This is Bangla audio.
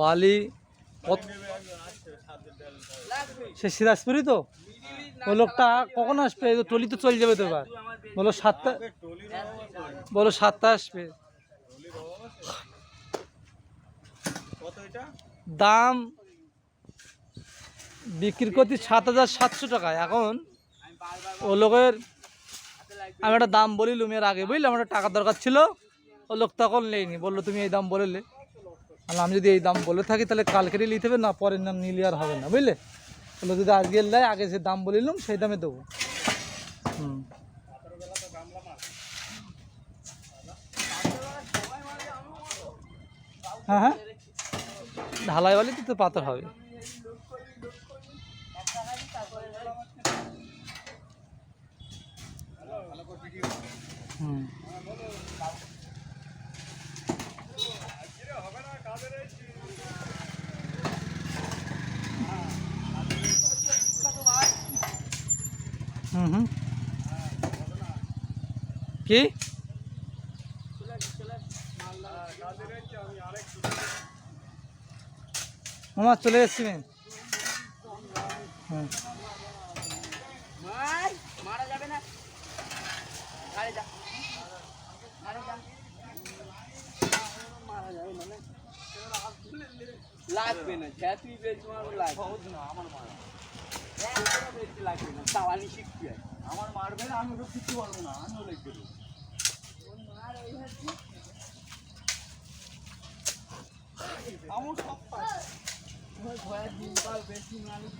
বালি সে সিরাজপুরি তো, ওই লোকটা কখন আসবে? টলি তো চলে যাবে তো এবার। বলো 7টা, বলো 7টা আসবে। দাম বিক্রি করছি 7,700 টাকায়। এখন ও লোকের আমি একটা দাম বলিলুম এর আগে, বুঝলাম আমার টাকার দরকার ছিল, ও লোক তখন নেয়নি, বললো তুমি এই দাম বলেলে। আমি যদি এই দাম বলে থাকি তাহলে কালকেরই নিতে হবে না, পরের নাম নিলে আর হবে না, বুঝলে। বললো যদি আজকে নেয় আগে যে দাম বলিলাম সেই দামে দেবো। হ্যাঁ হ্যাঁ, ঢালাই বালি তো পাথর হবে। হুম হুম হুম, কি মামা চলে এসছি মেন। হুম মারা যাবে না, লাগবে না, তুই বেশি লাগবে না, আমার মারা বেশি লাগবে না, চালানি শিখবি। আমার মারবে না, আমি ওটা শিখতে পারবো না, আমিও লিখবে আমার সব ভয়ের দিনকাল বেশি মানুষ